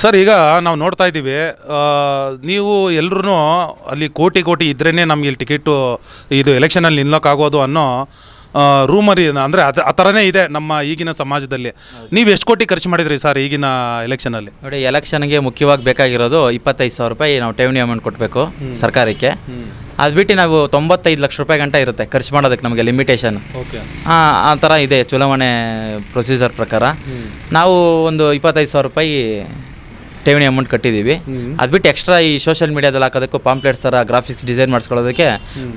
Sir, ಈಗ ನಾವು ನೋಡ್ತಾ ಇದ್ದೀವಿ, ನೀವು ಎಲ್ಲರೂ ಅಲ್ಲಿ ಕೋಟಿ ಕೋಟಿ ಇದ್ರೇ ನಮಗೆ ಇಲ್ಲಿ ಟಿಕೆಟು ಇದು ಎಲೆಕ್ಷನಲ್ಲಿ ನಿಲ್ಲೋಕ್ಕಾಗೋದು ಅನ್ನೋ ರೂಮರಿ, ಅಂದರೆ ಆ ಥರನೇ ಇದೆ ನಮ್ಮ ಈಗಿನ ಸಮಾಜದಲ್ಲಿ. ನೀವು ಎಷ್ಟು ಕೋಟಿ ಖರ್ಚು ಮಾಡಿದ್ರಿ ಸರ್ ಈಗಿನ ಎಲೆಕ್ಷನಲ್ಲಿ? ನೋಡಿ, ಎಲೆಕ್ಷನ್ಗೆ ಮುಖ್ಯವಾಗಿ ಬೇಕಾಗಿರೋದು 25,000 ರೂಪಾಯಿ ನಾವು ಠೇವಣಿ ಅಮೌಂಟ್ ಕೊಡಬೇಕು ಸರ್ಕಾರಕ್ಕೆ. ಅದು ಬಿಟ್ಟು ನಾವು 95 ಲಕ್ಷ ರೂಪಾಯಿ ಗಂಟ ಇರುತ್ತೆ ಖರ್ಚು ಮಾಡೋದಕ್ಕೆ, ನಮಗೆ ಲಿಮಿಟೇಷನ್. ಆ ಥರ ಇದೆ ಚುನಾವಣೆ ಪ್ರೊಸೀಜರ್ ಪ್ರಕಾರ. ನಾವು ಒಂದು 25,000 ರೂಪಾಯಿ ಠೇವಣಿ ಅಮೌಂಟ್ ಕಟ್ಟಿದ್ದೀವಿ. ಅದು ಬಿಟ್ಟು ಎಕ್ಸ್ಟ್ರಾ ಈ ಸೋಷಿಯಲ್ ಮೀಡಿಯಾದಲ್ಲಿ ಹಾಕೋದಕ್ಕೂ ಪಾಂಪ್ಲೆಟ್ಸ್ ಥರ ಗ್ರಾಫಿಕ್ಸ್ ಡಿಸೈನ್ ಮಾಡಿಸ್ಕೊಳ್ಳೋದಕ್ಕೆ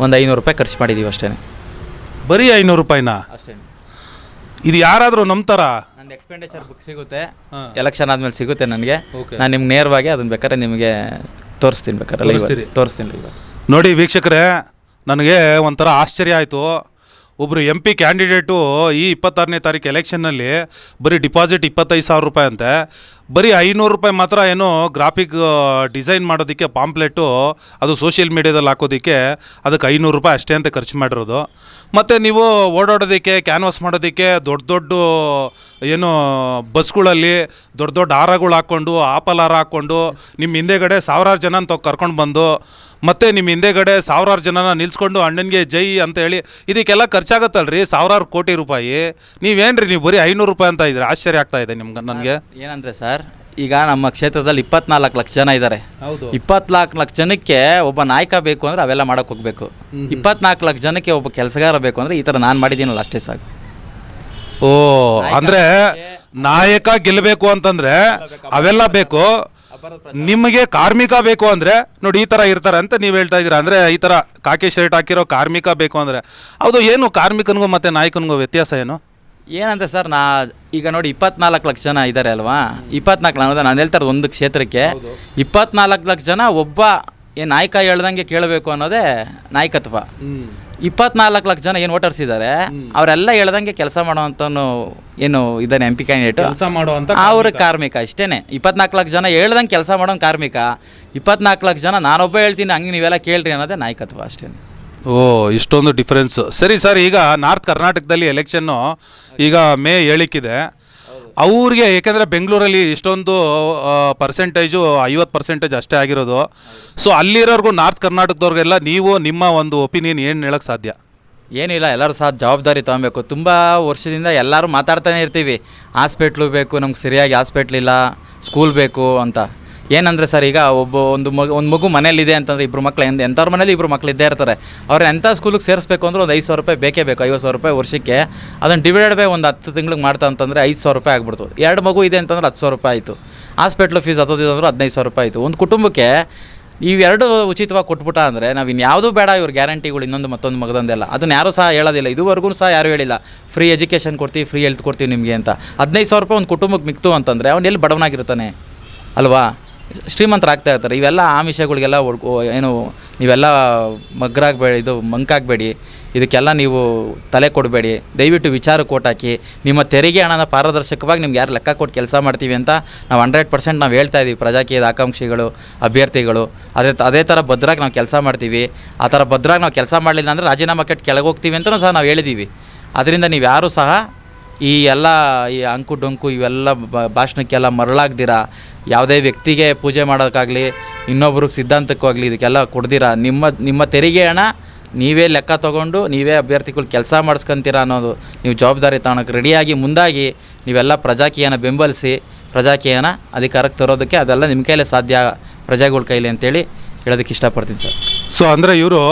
ಒಂದು 500 ರೂಪಾಯಿ ಖರ್ಚು ಮಾಡಿದ್ದೀವಿ ಅಷ್ಟೇ. ಬರೀ 500 ರೂಪಾಯಿನಾ? ಅಷ್ಟೇ. ಇದು ಯಾರಾದರೂ ನಂಬ್ತಾರ? ನನ್ನ ಎಕ್ಸ್ಪೆಂಡಿಚರ್ ಬುಕ್ ಸಿಗುತ್ತೆ, ಎಲೆಕ್ಷನ್ ಆದಮೇಲೆ ಸಿಗುತ್ತೆ ನನಗೆ. ನಾನು ನಿಮ್ಗೆ ನೇರವಾಗಿ ಅದನ್ನು ಬೇಕಾದ್ರೆ ನಿಮಗೆ ತೋರಿಸ್ತೀನಿ, ಬೇಕಾದ್ರೆ ತೋರಿಸ್ತೀನಿ. ನೋಡಿ ವೀಕ್ಷಕರೇ, ನನಗೆ ಒಂಥರ ಆಶ್ಚರ್ಯ ಆಯಿತು. ಒಬ್ಬರು MP ಕ್ಯಾಂಡಿಡೇಟು ಈ 26ನೇ ತಾರೀಕು ಎಲೆಕ್ಷನ್ನಲ್ಲಿ ಬರೀ ಡಿಪಾಸಿಟ್ 25,000 ರೂಪಾಯಿ ಅಂತೆ. ಬರೀ 500 ರೂಪಾಯಿ ಮಾತ್ರ ಏನೋ ಗ್ರಾಫಿಕ್ ಡಿಸೈನ್ ಮಾಡೋದಕ್ಕೆ ಪಾಂಪ್ಲೆಟು, ಅದು ಸೋಷಿಯಲ್ ಮೀಡಿಯಾದಲ್ಲಿ ಹಾಕೋದಕ್ಕೆ ಅದಕ್ಕೆ 500 ರೂಪಾಯಿ ಅಷ್ಟೇ ಅಂತ ಖರ್ಚು ಮಾಡಿರೋದು. ಮತ್ತು ನೀವು ಓಡಾಡೋದಕ್ಕೆ, ಕ್ಯಾನ್ವಾಸ್ ಮಾಡೋದಕ್ಕೆ ದೊಡ್ಡ ದೊಡ್ಡ ಏನು ಬಸ್ಗಳಲ್ಲಿ ದೊಡ್ಡ ದೊಡ್ಡ ಹಾರಗಳು ಹಾಕ್ಕೊಂಡು, ಆಪಲ್ ಹಾರ ಹಾಕ್ಕೊಂಡು ನಿಮ್ಮ ಹಿಂದೆಗಡೆ ಸಾವಿರಾರು ಜನ ಕರ್ಕೊಂಡು ಬಂದು, ಮತ್ತು ನಿಮ್ಮ ಹಿಂದೆಗಡೆ ಸಾವಿರಾರು ಜನನ ನಿಲ್ಲಿಸ್ಕೊಂಡು ಅಣ್ಣನಿಗೆ ಜೈ ಅಂತ ಹೇಳಿ ಇದಕ್ಕೆಲ್ಲ ಖರ್ಚಾಗತ್ತಲ್ರಿ ಸಾವಿರಾರು ಕೋಟಿ ರೂಪಾಯಿ. ನೀವೇನ್ರಿ ನೀವು ಬರೀ 500 ರೂಪಾಯಿ ಅಂತ ಇದ್ರೆ ಆಶ್ಚರ್ಯ ಆಗ್ತಾ ಇದೆ ನಿಮ್ಗೆ. ನನಗೆ ಏನಂದರೆ ಸರ್, ಈಗ ನಮ್ಮ ಕ್ಷೇತ್ರದಲ್ಲಿ 24 ಲಕ್ಷ ಜನ ಇದ್ದಾರೆ. 24 ಲಕ್ಷ ಜನಕ್ಕೆ ಒಬ್ಬ ನಾಯಕ ಬೇಕು ಅಂದರೆ ಅವೆಲ್ಲ ಮಾಡೋಕ್ಕೆ ಹೋಗಬೇಕು. 24 ಲಕ್ಷ ಜನಕ್ಕೆ ಒಬ್ಬ ಕೆಲಸಗಾರ ಬೇಕು ಅಂದರೆ ಈ ಥರ ನಾನು ಮಾಡಿದ್ದೀನಲ್ಲ ಅಷ್ಟೇ ಸಾಕು. ಓ, ಅಂದರೆ ನಾಯಕ ಗೆಲ್ಲಬೇಕು ಅಂತಂದರೆ ಅವೆಲ್ಲ ಬೇಕು. ನಿಮಗೆ ಕಾರ್ಮಿಕ ಬೇಕು ಅಂದರೆ ನೋಡಿ ಈ ಥರ ಇರ್ತಾರೆ ಅಂತ ನೀವು ಹೇಳ್ತಾ ಇದ್ದೀರಾ. ಅಂದರೆ ಈ ಥರ ಕಾಕಿ ಶರ್ಟ್ ಹಾಕಿರೋ ಕಾರ್ಮಿಕ ಬೇಕು ಅಂದರೆ ಹೌದು. ಏನು ಕಾರ್ಮಿಕನಿಗೂ ಮತ್ತು ನಾಯಕನಿಗೂ ವ್ಯತ್ಯಾಸ ಏನು? ಏನಂತ ಸರ್, ಈಗ ನೋಡಿ 24 ಲಕ್ಷ ಜನ ಇದ್ದಾರೆ ಅಲ್ವಾ? 24 ಅನ್ನೋದು ನಾನು ಹೇಳ್ತಾ ಇರೋದು ಒಂದು ಕ್ಷೇತ್ರಕ್ಕೆ 24 ಲಕ್ಷ ಜನ ಒಬ್ಬ ನಾಯಕ ಹೇಳ್ದಂಗೆ ಕೇಳಬೇಕು ಅನ್ನೋದೇ ನಾಯಕತ್ವ. 24 ಲಕ್ಷ ಜನ ಏನು ವೋಟರ್ಸ್ ಇದ್ದಾರೆ, ಅವರೆಲ್ಲ ಹೇಳ್ದಂಗೆ ಕೆಲಸ ಮಾಡೋವಂಥನು ಏನು ಇದ್ದಾನೆ MP ಕ್ಯಾಂಡಿಡೇಟು, ಅವ್ರ ಕಾರ್ಮಿಕ ಅಷ್ಟೇ. 24 ಲಕ್ಷ ಜನ ಹೇಳ್ದಂಗೆ ಕೆಲಸ ಮಾಡೋನು ಕಾರ್ಮಿಕ. 24 ಲಕ್ಷ ಜನ ನಾನೊಬ್ಬ ಹೇಳ್ತೀನಿ ಹಂಗೆ ನೀವೆಲ್ಲ ಕೇಳ್ರಿ ಅನ್ನೋದೇ ನಾಯಕತ್ವ ಅಷ್ಟೇ. ಓ, ಇಷ್ಟೊಂದು ಡಿಫ್ರೆನ್ಸ್. ಸರಿ ಸರ್, ಈಗ ನಾರ್ತ್ ಕರ್ನಾಟಕದಲ್ಲಿ ಎಲೆಕ್ಷನ್ನು ಈಗ ಮೇ 7ಕ್ಕಿದೆ. ಅವ್ರಿಗೆ ಏಕೆಂದರೆ ಬೆಂಗಳೂರಲ್ಲಿ ಇಷ್ಟೊಂದು ಪರ್ಸೆಂಟೇಜು 50% ಅಷ್ಟೇ ಆಗಿರೋದು. ಸೊ ಅಲ್ಲಿರೋರ್ಗೂ ನಾರ್ತ್ ಕರ್ನಾಟಕದವ್ರಿಗೆಲ್ಲ ನೀವು ನಿಮ್ಮ ಒಂದು ಒಪಿನಿಯನ್ ಏನು ಹೇಳೋಕ್ಕೆ ಸಾಧ್ಯ? ಏನಿಲ್ಲ, ಎಲ್ಲರೂ ಸಹ ಜವಾಬ್ದಾರಿ ತೊಗೊಬೇಕು. ತುಂಬ ವರ್ಷದಿಂದ ಎಲ್ಲರೂ ಮಾತಾಡ್ತಾನೆ ಇರ್ತೀವಿ, ಹಾಸ್ಪಿಟ್ಲು ಬೇಕು ನಮ್ಗೆ, ಸರಿಯಾಗಿ ಹಾಸ್ಪಿಟ್ಲಿಲ್ಲ, ಸ್ಕೂಲ್ ಬೇಕು ಅಂತ. ಏನಂದರೆ ಸರ್, ಈಗ ಒಂದು ಮಗು ಮನೇಲಿದೆ ಅಂತಂದರೆ ಇಬ್ಬರು ಮಕ್ಕಳು, ಎಂಥವ್ರ ಮನೇಲಿ ಇಬ್ಬರು ಮಕ್ಕಳು ಇದ್ದೇ ಇರ್ತಾರೆ. ಅವ್ರು ಎಂಥ ಸ್ಕೂಲಿಗೆ ಸೇರಿಸ್ಬೇಕು ಅಂದ್ರೆ ಒಂದು 5,000 ರೂಪಾಯಿ ಬೇಕೇ ಬೇಕು. 50,000 ರೂಪಾಯಿ ವರ್ಷಕ್ಕೆ. ಅದನ್ನು ಡಿವೈಡೆಡ್ ಬೈ ಒಂದು 10 ತಿಂಗಳಿಗೆ ಮಾಡ್ತಾ ಅಂತಂದರೆ 5,000 ರೂಪಾಯಿ ಆಗ್ಬಿಡ್ತು. 2 ಮಗು ಇದೆ ಅಂತಂದ್ರೆ 10,000 ರೂಪಾಯಿ ಆಯಿತು. ಹಾಸ್ಪಿಟ್ಲು ಫೀಸ್ ಅಂದ್ರೆ 15,000 ರೂಪಾಯಿ ಆಯಿತು. ಒಂದು ಕುಟುಂಬಕ್ಕೆ ಇವೆರಡು ಉಚಿತವಾಗಿ ಕೊಟ್ಬಿಟ್ಟ ಅಂದರೆ ನಾವು ಇನ್ಯಾವುದೂ ಬೇಡ. ಇವ್ರ ಗ್ಯಾರಂಟಿಗಳು ಇನ್ನೊಂದು ಮತ್ತೊಂದು ಮಗದೊಂದೆಲ್ಲ ಅದನ್ನು ಯಾರೂ ಸಹ ಹೇಳೋದಿಲ್ಲ. ಇದುವರೆಗೂ ಸಹ ಯಾರೂ ಹೇಳಿಲ್ಲ ಫ್ರೀ ಎಜುಕೇಷನ್ ಕೊಡ್ತೀವಿ, ಫ್ರೀ ಹೆಲ್ತ್ ಕೊಡ್ತೀವಿ ನಿಮಗೆ ಅಂತ. 15,000 ರೂಪಾಯಿ ಒಂದು ಕುಟುಂಬಕ್ಕೆ ಮಿಕ್ತು ಅಂತಂದರೆ ಅವ್ನು ಎಲ್ಲಿ ಬಡವನಾಗಿರ್ತಾನೆ ಅಲ್ವಾ? ಶ್ರೀಮಂತರಾಗ್ತಾ ಇರ್ತಾರೆ. ಇವೆಲ್ಲ ಆಮಿಷಗಳಿಗೆಲ್ಲ ಏನು ನೀವೆಲ್ಲ ಮಂಕಾಗಬೇಡಿ. ಇದಕ್ಕೆಲ್ಲ ನೀವು ತಲೆ ಕೊಡಬೇಡಿ. ದಯವಿಟ್ಟು ವಿಚಾರಕ್ಕೆ ಓಟ್ ಹಾಕಿ. ನಿಮ್ಮ ತೆರಿಗೆ ಹಣನ ಪಾರದರ್ಶಕವಾಗಿ ನಿಮ್ಗೆ ಯಾರು ಲೆಕ್ಕ ಕೊಟ್ಟು ಕೆಲಸ ಮಾಡ್ತೀವಿ ಅಂತ ನಾವು 100% ನಾವು ಹೇಳ್ತಾ ಇದ್ದೀವಿ. ಪ್ರಜಾಕೀಯದ ಆಕಾಂಕ್ಷಿಗಳು, ಅಭ್ಯರ್ಥಿಗಳು ಅದೇ ಥರ ಭದ್ರಾಗಿ ನಾವು ಕೆಲಸ ಮಾಡ್ತೀವಿ. ಆ ಥರ ಭದ್ರಾಗಿ ನಾವು ಕೆಲಸ ಮಾಡಲಿಲ್ಲ ಅಂದರೆ ರಾಜೀನಾಮೆ ಕೆಟ್ಟು ಕೆಳಗೆ ಹೋಗ್ತೀವಿ ಅಂತಲೂ ಸಹ ನಾವು ಹೇಳಿದ್ದೀವಿ. ಅದರಿಂದ ನೀವು ಯಾರೂ ಸಹ ಈ ಅಂಕು ಡೊಂಕು ಇವೆಲ್ಲ ಭಾಷಣಕ್ಕೆಲ್ಲ ಮರಳಾಗ್ದಿರ, ಯಾವುದೇ ವ್ಯಕ್ತಿಗೆ ಪೂಜೆ ಮಾಡೋಕ್ಕಾಗಲಿ, ಇನ್ನೊಬ್ರಿಗೆ ಸಿದ್ಧಾಂತಕ್ಕಾಗಲಿ ಇದಕ್ಕೆಲ್ಲ ಕೊಡ್ದಿರ, ನಿಮ್ಮ ತೆರಿಗೆ ಹಣ ನೀವೇ ಲೆಕ್ಕ ತೊಗೊಂಡು ನೀವೇ ಅಭ್ಯರ್ಥಿಗಳು ಕೆಲಸ ಮಾಡಿಸ್ಕೊಂತೀರ ಅನ್ನೋದು ನೀವು ಜವಾಬ್ದಾರಿ ತಗೊಳಕ್ಕೆ ರೆಡಿಯಾಗಿ ಮುಂದಾಗಿ ನೀವೆಲ್ಲ ಪ್ರಜಾಕೀಯನ ಬೆಂಬಲಿಸಿ ಪ್ರಜಾಕೀಯನ ಅಧಿಕಾರಕ್ಕೆ ತರೋದಕ್ಕೆ ಅದೆಲ್ಲ ನಿಮ್ಮ ಕೈಲೇ ಸಾಧ್ಯ, ಪ್ರಜೆಗಳ ಕೈಲಿ ಅಂತೇಳಿ ಹೇಳೋದಕ್ಕೆ ಇಷ್ಟಪಡ್ತೀನಿ ಸರ್. ಸೊ ಅಂದರೆ ಇವರು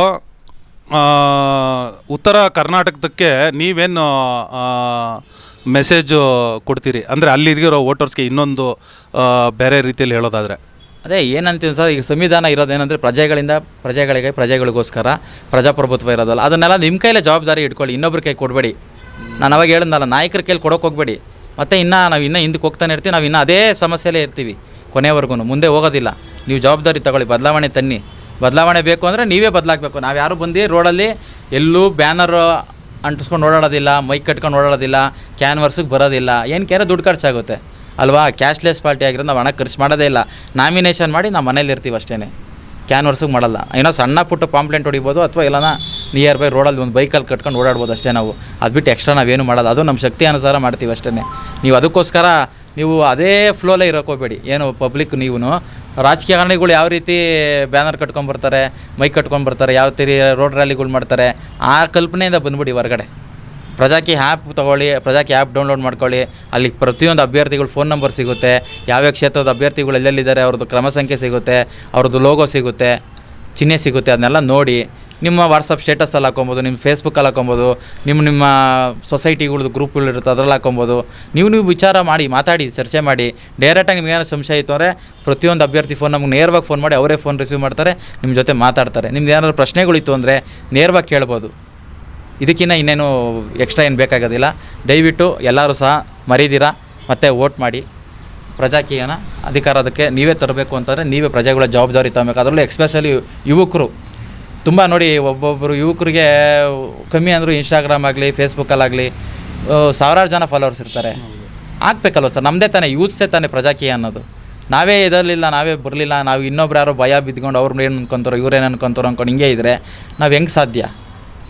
ಉತ್ತರ ಕರ್ನಾಟಕಕ್ಕೆ ನೀವೇನು ಮೆಸೇಜು ಕೊಡ್ತೀರಿ ಅಂದರೆ ಅಲ್ಲಿರೋ ವೋಟರ್ಸ್ಗೆ ಇನ್ನೊಂದು ಬೇರೆ ರೀತಿಯಲ್ಲಿ ಹೇಳೋದಾದರೆ? ಅದೇ ಏನಂತೀನಿ ಸರ್, ಈಗ ಸಂವಿಧಾನ ಇರೋದೇನೆಂದರೆ ಪ್ರಜೆಗಳಿಗೆ ಪ್ರಜೆಗಳಿಗೋಸ್ಕರ ಪ್ರಜಾಪ್ರಭುತ್ವ ಇರೋದಲ್ಲ. ಅದನ್ನೆಲ್ಲ ನಿಮ್ಮ ಕೈಲೇ ಜವಾಬ್ದಾರಿ ಇಟ್ಕೊಳ್ಳಿ, ಇನ್ನೊಬ್ರ ಕೈ ಕೊಡಬೇಡಿ. ನಾನು ಅವಾಗ ಹೇಳಿದ್ನಲ್ಲ, ನಾಯಕರ ಕೈಲಿ ಕೊಡೋಕೆ ಹೋಗಬೇಡಿ. ಮತ್ತು ನಾವು ಹಿಂದಕ್ಕೆ ಹೋಗ್ತಾನೆ ಇರ್ತೀವಿ, ನಾವು ಇನ್ನೂ ಅದೇ ಸಮಸ್ಯೆಲೇ ಇರ್ತೀವಿ ಕೊನೆವರೆಗೂ, ಮುಂದೆ ಹೋಗೋದಿಲ್ಲ. ನೀವು ಜವಾಬ್ದಾರಿ ತಗೊಳ್ಳಿ, ಬದಲಾವಣೆ ತನ್ನಿ. ಬದಲಾವಣೆ ಬೇಕು ಅಂದರೆ ನೀವೇ ಬದಲಾಗಬೇಕು. ನಾವು ಯಾರು ಬಂದು ರೋಡಲ್ಲಿ ಎಲ್ಲೂ ಬ್ಯಾನರ್ ಅಂಟಿಸ್ಕೊಂಡು ಓಡಾಡೋದಿಲ್ಲ, ಮೈಕ್ ಕಟ್ಕೊಂಡು ಓಡಾಡೋದಿಲ್ಲ, ಕ್ಯಾನ್ವರ್ಸಿಗೆ ಬರೋದಿಲ್ಲ. ಏನಕ್ಕೆ ದುಡ್ಡು ಖರ್ಚಾಗುತ್ತೆ ಅಲ್ವಾ? ಕ್ಯಾಶ್ಲೆಸ್ ಪಾರ್ಟಿ ಆಗಿರೋದು ನಾವು ಹಣ ಖರ್ಚು ಮಾಡೋದೇ ಇಲ್ಲ. ನಾಮಿನೇಷನ್ ಮಾಡಿ ನಾವು ಮನೇಲಿ ಇರ್ತೀವಿ ಅಷ್ಟೇ, ಕ್ಯಾನ್ವರ್ಸಿಗೆ ಮಾಡಲ್ಲ. ಏನೋ ಸಣ್ಣ ಪುಟ್ಟ ಪಾಂಪ್ಲೆಂಟ್ ಹೊಡಿಬೋದು ಅಥವಾ ಇಲ್ಲ ನಿಯರ್ ಬೈ ರೋಡಲ್ಲಿ ಒಂದು ಬೈಕಲ್ಲಿ ಕಟ್ಕೊಂಡು ಓಡಾಡ್ಬೋದು ಅಷ್ಟೇ ನಾವು. ಅದು ಬಿಟ್ಟು ಎಕ್ಸ್ಟ್ರಾ ನಾವೇನು ಮಾಡೋದು, ಅದು ನಮ್ಮ ಶಕ್ತಿ ಅನುಸಾರ ಮಾಡ್ತೀವಿ ಅಷ್ಟೇ. ನೀವು ಅದಕ್ಕೋಸ್ಕರ ನೀವು ಅದೇ ಫ್ಲೋಲೇ ಇರೋಕೋಬೇಡಿ. ಏನು ಪಬ್ಲಿಕ್ ನೀವು ರಾಜಕಾರಣಿಗಳು ಯಾವ ರೀತಿ ಬ್ಯಾನರ್ ಕಟ್ಕೊಂಡ್ಬರ್ತಾರೆ, ಮೈಕ್ ಕಟ್ಕೊಂಡ್ಬರ್ತಾರೆ, ಯಾವ ರೀತಿ ರೋಡ್ ರ್ಯಾಲಿಗಳು ಮಾಡ್ತಾರೆ, ಆ ಕಲ್ಪನೆಯಿಂದ ಬಂದ್ಬಿಡಿ ಹೊರಗಡೆ. ಪ್ರಜಾಕಿ ಆ್ಯಪ್ ತೊಗೊಳ್ಳಿ, ಪ್ರಜಾಕಿ ಆ್ಯಪ್ ಡೌನ್ಲೋಡ್ ಮಾಡ್ಕೊಳ್ಳಿ. ಅಲ್ಲಿ ಪ್ರತಿಯೊಂದು ಅಭ್ಯರ್ಥಿಗಳು ಫೋನ್ ನಂಬರ್ ಸಿಗುತ್ತೆ, ಯಾವ್ಯಾವ ಕ್ಷೇತ್ರದ ಅಭ್ಯರ್ಥಿಗಳು ಎಲ್ಲೆಲ್ಲಿದ್ದಾರೆ ಅವ್ರದ್ದು ಕ್ರಮ ಸಂಖ್ಯೆ ಸಿಗುತ್ತೆ, ಅವ್ರದ್ದು ಲೋಗೋ ಸಿಗುತ್ತೆ, ಚಿಹ್ನೆ ಸಿಗುತ್ತೆ. ಅದನ್ನೆಲ್ಲ ನೋಡಿ ನಿಮ್ಮ ವಾಟ್ಸಪ್ ಸ್ಟೇಟಸಲ್ಲಿ ಹಾಕೊಬೋದು, ನಿಮ್ಮ ಫೇಸ್ಬುಕ್ಕಲ್ಲಿ ಹಾಕೊಬೋದು, ನಿಮ್ಮ ಸೊಸೈಟಿಗಳದ್ದು ಗ್ರೂಪ್ಗಳು ಇರುತ್ತೆ ಅದ್ರಲ್ಲಿ ಹಾಕೊಬೋದು. ನೀವು ವಿಚಾರ ಮಾಡಿ, ಮಾತಾಡಿ, ಚರ್ಚೆ ಮಾಡಿ. ಡೈರೆಕ್ಟಾಗಿ ನಿಮಗೇನೋ ಸಂಶಯ ಇತ್ತು ಅಂದರೆ ಪ್ರತಿಯೊಂದು ಅಭ್ಯರ್ಥಿ ಫೋನ್ ನಮ್ಗೆ ನೇರವಾಗಿ ಫೋನ್ ಮಾಡಿ ಅವರೇ ಫೋನ್ ರಿಸೀವ್ ಮಾಡ್ತಾರೆ, ನಿಮ್ಮ ಜೊತೆ ಮಾತಾಡ್ತಾರೆ. ನಿಮ್ದು ಏನಾದರೂ ಪ್ರಶ್ನೆಗಳಿತ್ತು ಅಂದರೆ ನೇರವಾಗಿ ಕೇಳ್ಬೋದು. ಇದಕ್ಕಿಂತ ಇನ್ನೇನು ಎಕ್ಸ್ಟ್ರಾ ಏನು ಬೇಕಾಗೋದಿಲ್ಲ. ದಯವಿಟ್ಟು ಎಲ್ಲರೂ ಸಹ ಮರೀದಿರ ಮತ್ತು ವೋಟ್ ಮಾಡಿ. ಪ್ರಜಾಕೀಯನ ಅಧಿಕಾರದಕ್ಕೆ ನೀವೇ ತರಬೇಕು ಅಂತಂದರೆ ನೀವೇ ಪ್ರಜೆಗಳ ಜವಾಬ್ದಾರಿ ತಗೋಬೇಕು. ಅದರಲ್ಲೂ ಎಕ್ಸ್ಪೆಷಲಿ ಯುವಕರು ತುಂಬ ನೋಡಿ, ಒಬ್ಬೊಬ್ಬರು ಯುವಕರಿಗೆ ಕಮ್ಮಿ ಅಂದರೂ ಇನ್ಸ್ಟಾಗ್ರಾಮ್ ಆಗಲಿ ಫೇಸ್ಬುಕ್ಕಲ್ಲಾಗಲಿ ಸಾವಿರಾರು ಜನ ಫಾಲೋವರ್ಸ್ ಇರ್ತಾರೆ. ಆಗಬೇಕಲ್ವ ಸರ್? ನಮ್ಮದೇ ತಾನೇ ಯೂತ್ಸೇ ತಾನೇ ಪ್ರಜಾಕೀಯ ಅನ್ನೋದು. ನಾವೇ ಇದರಲಿಲ್ಲ, ನಾವೇ ಬರಲಿಲ್ಲ, ನಾವು ಇನ್ನೊಬ್ರು ಯಾರೋ ಭಯ ಬಿದ್ಕೊಂಡು ಅವ್ರು ಏನು ಅನ್ಕೊತಾರೋ ಇವ್ರೇನು ಅನ್ಕೊತಾರೋ ಅಂದ್ಕೊಂಡು ಹಿಂಗೆ ಇದ್ದರೆ ನಾವು ಹೆಂಗೆ ಸಾಧ್ಯ?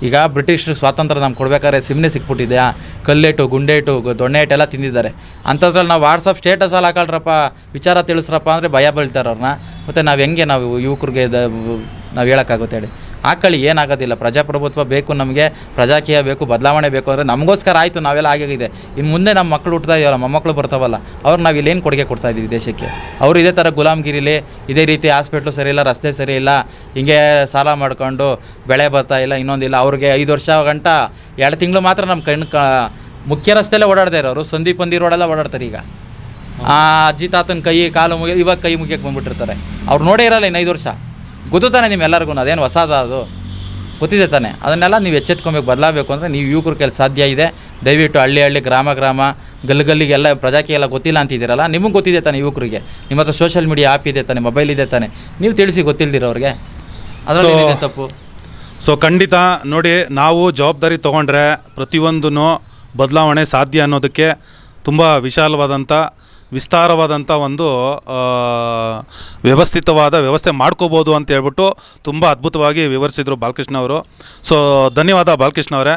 ಈಗ ಬ್ರಿಟಿಷರು ಸ್ವಾತಂತ್ರ್ಯ ನಮ್ಗೆ ಕೊಡ್ಬೇಕಾದ್ರೆ ಸಿಮ್ಮನೆ ಸಿಕ್ಬಿಟ್ಟಿದೆಯಾ? ಕಲ್ಲೇಟು, ಗುಂಡೇಟು, ದೊಣ್ಣೆ ಎಲ್ಲ ತಿಂದಿದ್ದಾರೆ. ಅಂಥದ್ರಲ್ಲಿ ನಾವು ವಾಟ್ಸಪ್ ಸ್ಟೇಟಸಲ್ಲಿ ಹಾಕೊಳ್ರಪ್ಪ, ವಿಚಾರ ತಿಳಿಸ್ರಪ್ಪ ಅಂದರೆ ಭಯ ಬೀಳ್ತಾರೆ ಅವ್ರನ್ನ. ಮತ್ತು ನಾವು ಹೆಂಗೆ ನಾವು ಯುವಕರಿಗೆ ನಾವು ಹೇಳೋಕ್ಕಾಗುತ್ತೆ ಹೇಳಿ? ಹಾಕೊಳ್ಳಿ, ಏನಾಗೋದಿಲ್ಲ. ಪ್ರಜಾಪ್ರಭುತ್ವ ಬೇಕು ನಮಗೆ, ಪ್ರಜಾಕೀಯ ಬೇಕು, ಬದಲಾವಣೆ ಬೇಕು ಅಂದರೆ ನಮಗೋಸ್ಕರ ಆಯಿತು, ನಾವೆಲ್ಲ ಆಗಿದೆ. ಇನ್ನು ಮುಂದೆ ನಮ್ಮ ಮಕ್ಕಳು ಹುಡ್ತಾ ಇದೆಯಲ್ಲ, ಮೊಮ್ಮಕ್ಕಳು ಬರ್ತಾವಲ್ಲ, ಅವ್ರು ನಾವು ಇಲ್ಲೇನು ಕೊಡುಗೆ ಕೊಡ್ತಾಯಿದ್ದೀವಿ ದೇಶಕ್ಕೆ? ಅವರು ಇದೇ ಥರ ಗುಲಾಮ್ಗಿರಿಲಿ ಇದೇ ರೀತಿ ಹಾಸ್ಪಿಟ್ಲು ಸರಿ ಇಲ್ಲ, ರಸ್ತೆ ಸರಿ ಇಲ್ಲ, ಹಿಂಗೆ ಸಾಲ ಮಾಡ್ಕೊಂಡು ಬೆಳೆ ಬರ್ತಾ ಇಲ್ಲ, ಇನ್ನೊಂದಿಲ್ಲ. ಅವ್ರಿಗೆ 5 ವರ್ಷ ಗಂಟ 2 ತಿಂಗಳು ಮಾತ್ರ ನಮ್ಮ ಮುಖ್ಯ ರಸ್ತೆಯಲ್ಲೇ ಓಡಾಡ್ತಾ ಇರೋರು. ಸಂದೀಪ್ ಅಂದಿ ರೋಡೆಲ್ಲ ಓಡಾಡ್ತಾರೆ. ಈಗ ಅಜ್ಜಿ ತಾತನ ಕೈ ಕಾಲು ಇವಾಗ ಕೈ ಮುಗಿಯಕ್ಕೆ ಬಂದುಬಿಟ್ಟಿರ್ತಾರೆ. ಅವ್ರು ನೋಡೇ ಇರಲ್ಲ ಇನ್ನು 5 ವರ್ಷ. ಗೊತ್ತು ತಾನೆ ನಿಮ್ಮೆಲ್ಲರಿಗೂ, ಅದೇನು ಹೊಸದ ಅದು ಗೊತ್ತಿದೆ ತಾನೆ. ಅದನ್ನೆಲ್ಲ ನೀವು ಎಚ್ಚೆತ್ಕೊಬೇಕು. ಬದಲಾಗಬೇಕು ಅಂದರೆ ನೀವು ಯುವಕರ ಕೈಲಿ ಸಾಧ್ಯ ಇದೆ. ದಯವಿಟ್ಟು ಹಳ್ಳಿ ಗ್ರಾಮ ಗಲ್ಲಿಗೆಲ್ಲ ಪ್ರಜಾಕೀಯ ಎಲ್ಲ ಗೊತ್ತಿಲ್ಲ ಅಂತಿದ್ದೀರಲ್ಲ, ನಿಮಗೆ ಗೊತ್ತಿದೆ ತಾನೆ ಯುವಕರಿಗೆ. ನಿಮ್ಮ ಹತ್ರ ಸೋಷಿಯಲ್ ಮೀಡಿಯಾ ಆ್ಯಪ್ ಇದೆ ತಾನೆ, ಮೊಬೈಲ್ ಇದೆ ತಾನೆ, ನೀವು ತಿಳಿಸಿ ಗೊತ್ತಿಲ್ದಿರೋರಿಗೆ. ಅದರಲ್ಲಿ ತಪ್ಪು. ಸೊ ಖಂಡಿತ ನೋಡಿ, ನಾವು ಜವಾಬ್ದಾರಿ ತೊಗೊಂಡ್ರೆ ಪ್ರತಿಯೊಂದೂ ಬದಲಾವಣೆ ಸಾಧ್ಯ ಅನ್ನೋದಕ್ಕೆ ತುಂಬ ವಿಸ್ತಾರವಾದಂಥ ಒಂದು ವ್ಯವಸ್ಥಿತವಾದ ವ್ಯವಸ್ಥೆ ಮಾಡ್ಕೋಬೋದು ಅಂತ ಹೇಳ್ಬಿಟ್ಟು ತುಂಬ ಅದ್ಭುತವಾಗಿ ವಿವರಿಸಿದರು ಬಾಲಕೃಷ್ಣ ಅವರು. ಸೊ ಧನ್ಯವಾದ ಬಾಲಕೃಷ್ಣ ಅವರೇ.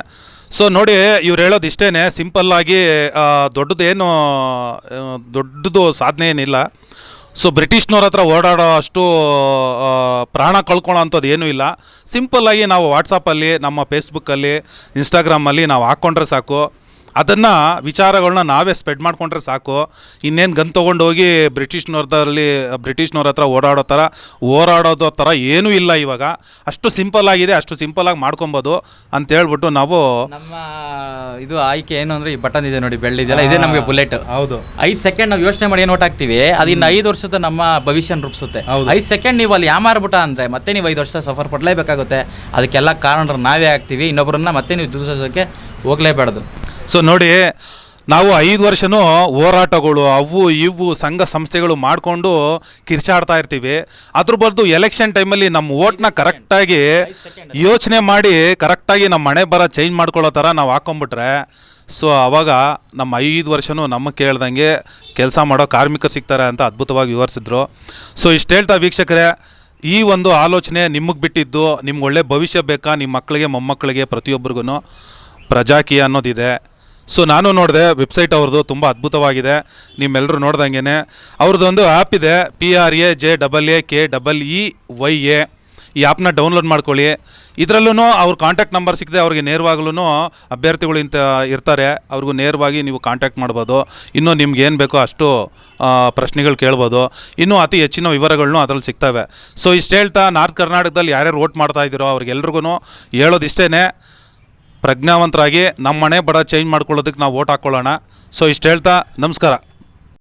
ಸೊ ನೋಡಿ, ಇವ್ರು ಹೇಳೋದು ಇಷ್ಟೇ, ಸಿಂಪಲ್ಲಾಗಿ ದೊಡ್ಡದು ಸಾಧನೆ ಏನಿಲ್ಲ. ಸೊ ಬ್ರಿಟಿಷ್ನವ್ರ ಹತ್ರ ಓಡಾಡೋ ಅಷ್ಟು ಪ್ರಾಣ ಕಳ್ಕೊಳ್ಳೋ ಅಂಥದ್ದು ಏನೂ ಇಲ್ಲ. ಸಿಂಪಲ್ಲಾಗಿ ನಾವು ವಾಟ್ಸಪ್ಪಲ್ಲಿ, ನಮ್ಮ ಫೇಸ್ಬುಕ್ಕಲ್ಲಿ, ಇನ್ಸ್ಟಾಗ್ರಾಮಲ್ಲಿ ನಾವು ಹಾಕ್ಕೊಂಡ್ರೆ ಸಾಕು. ಅದನ್ನು ವಿಚಾರಗಳನ್ನ ನಾವೇ ಸ್ಪ್ರೆಡ್ ಮಾಡಿಕೊಂಡ್ರೆ ಸಾಕು. ಇನ್ನೇನು ಗನ್ ತೊಗೊಂಡೋಗಿ ಬ್ರಿಟಿಷ್ನವ್ರ ಹತ್ರ ಓಡಾಡೋ ಥರ ಏನೂ ಇಲ್ಲ. ಇವಾಗ ಅಷ್ಟು ಸಿಂಪಲ್ಲಾಗಿದೆ, ಅಷ್ಟು ಸಿಂಪಲ್ಲಾಗಿ ಮಾಡ್ಕೊಬೋದು ಅಂತ ಹೇಳ್ಬಿಟ್ಟು ನಾವು ನಮ್ಮ ಇದು ಆಯ್ಕೆ ಏನು ಅಂದರೆ ಈ ಬಟನ್ ಇದೆ ನೋಡಿ, ಬೆಳ್ಳಿದೆಯಲ್ಲ, ಇದೇ ನಮಗೆ ಬುಲೆಟ್. ಹೌದು, 5 ಸೆಕೆಂಡ್ ನಾವು ಯೋಚನೆ ಮಾಡಿ ಏನು ಹಾಕ್ತೀವಿ, ಅದು ಇನ್ನು 5 ವರ್ಷದ ನಮ್ಮ ಭವಿಷ್ಯನ ರೂಪಿಸುತ್ತೆ. 5 ಸೆಕೆಂಡ್ ನೀವು ಅಲ್ಲಿ ಯಾಮಾರ್ಬಿಟ್ಟ ಅಂದರೆ ಮತ್ತೆ ನೀವು 5 ವರ್ಷ ಸಫರ್ ಪಡಲೇಬೇಕಾಗುತ್ತೆ. ಅದಕ್ಕೆಲ್ಲ ಕಾರಣ ನಾವೇ ಆಗ್ತೀವಿ. ಇನ್ನೊಬ್ಬರನ್ನ ಮತ್ತೆ ನೀವು ದೂಷಿಸೋಕ್ಕೆ ಹೋಗಲೇಬಾರ್ದು. ಸೊ ನೋಡಿ, ನಾವು 5 ವರ್ಷನೂ ಹೋರಾಟಗಳು ಅವು ಇವು ಸಂಘ ಸಂಸ್ಥೆಗಳು ಮಾಡಿಕೊಂಡು ಕಿರ್ಚಾಡ್ತಾ ಇರ್ತೀವಿ. ಅದ್ರ ಬದಲು ಎಲೆಕ್ಷನ್ ಟೈಮಲ್ಲಿ ನಮ್ಮ ಓಟ್ನ ಕರೆಕ್ಟಾಗಿ ಯೋಚನೆ ಮಾಡಿ ಕರೆಕ್ಟಾಗಿ ನಮ್ಮ ಮನೆ ಬರ ಚೇಂಜ್ ಮಾಡ್ಕೊಳ್ಳೋ ಥರ ನಾವು ಹಾಕ್ಕೊಂಬಿಟ್ರೆ, ಸೊ ಆವಾಗ ನಮ್ಮ 5 ವರ್ಷನೂ ನಮ್ಮ ಕೇಳ್ದಂಗೆ ಕೆಲಸ ಮಾಡೋ ಕಾರ್ಮಿಕರು ಸಿಗ್ತಾರೆ ಅಂತ ಅದ್ಭುತವಾಗಿ ವಿವರಿಸಿದ್ರು. ಸೊ ಇಷ್ಟು ಹೇಳ್ತಾ ವೀಕ್ಷಕರೇ, ಈ ಒಂದು ಆಲೋಚನೆ ನಿಮಗೆ ಬಿಟ್ಟಿದ್ದು. ನಿಮ್ಗೆ ಒಳ್ಳೆ ಭವಿಷ್ಯ ಬೇಕಾ, ನಿಮ್ಮ ಮಕ್ಕಳಿಗೆ ಮೊಮ್ಮಕ್ಕಳಿಗೆ ಪ್ರತಿಯೊಬ್ಬರಿಗೂ ಪ್ರಜಾಕೀಯ ಅನ್ನೋದಿದೆ. ಸೊ ನಾನು ನೋಡಿದೆ, ವೆಬ್ಸೈಟ್ ಅವ್ರದ್ದು ತುಂಬ ಅದ್ಭುತವಾಗಿದೆ. ನಿಮ್ಮೆಲ್ಲರೂ ನೋಡ್ದಂಗೆ ಅವ್ರದ್ದು ಒಂದು ಆ್ಯಪ್ ಇದೆ, PRAJAKEEYA. ಈ ಆ್ಯಪ್ನ ಡೌನ್ಲೋಡ್ ಮಾಡ್ಕೊಳ್ಳಿ. ಇದರಲ್ಲೂ ಅವ್ರ ಕಾಂಟ್ಯಾಕ್ಟ್ ನಂಬರ್ ಸಿಕ್ಕದೆ ಅವ್ರಿಗೆ ನೇರವಾಗ್ಲೂ ಅಭ್ಯರ್ಥಿಗಳು ಇಂಥ ಇರ್ತಾರೆ, ಅವ್ರಿಗೂ ನೇರವಾಗಿ ನೀವು ಕಾಂಟ್ಯಾಕ್ಟ್ ಮಾಡ್ಬೋದು. ಇನ್ನೂ ನಿಮ್ಗೆ ಏನು ಬೇಕೋ ಅಷ್ಟು ಪ್ರಶ್ನೆಗಳು ಕೇಳ್ಬೋದು. ಇನ್ನೂ ಅತಿ ಹೆಚ್ಚಿನ ವಿವರಗಳನ್ನೂ ಅದರಲ್ಲಿ ಸಿಗ್ತವೆ. ಸೊ ಇಷ್ಟು ಹೇಳ್ತಾ, ನಾರ್ತ್ ಕರ್ನಾಟಕದಲ್ಲಿ ಯಾರ್ಯಾರು ವೋಟ್ ಮಾಡ್ತಾ ಇದ್ದೀರೋ ಅವ್ರಿಗೆಲ್ರಿಗೂ ಹೇಳೋದಿಷ್ಟೇ, ಪ್ರಜ್ಞಾವಂತರಾಗಿ ನಮ್ಮ ಮನೆ ಬಡ ಚೇಂಜ್ ಮಾಡ್ಕೊಳ್ಳೋದಕ್ಕೆ ನಾವು ವೋಟ್ ಹಾಕ್ಕೊಳ್ಳೋಣ. ಸೊ ಇಷ್ಟು ಹೇಳ್ತಾ ನಮಸ್ಕಾರ.